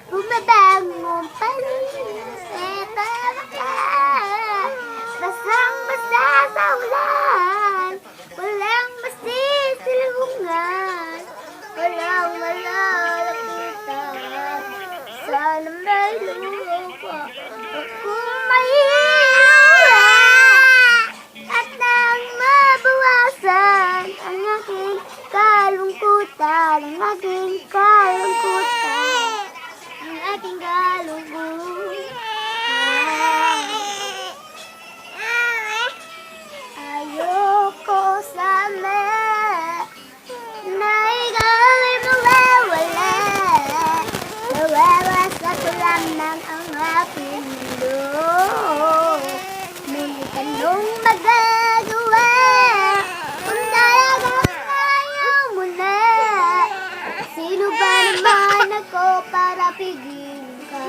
Bumabangon pa rin sa basang-basa sa ulan, walang masisilungan, walang malalapitan. Sana may lupa ako maiiwan at nang mabawasan ang aking kalungkutan, ang aking kalungkutan, ang aking kalungkutan. Ayoko sana na ikaw ay mawawala, mawawasak lamang ang aking mundo. May tanong magagawa kung talagang ayaw mo na. Sino ba naman ako para pigilin ka?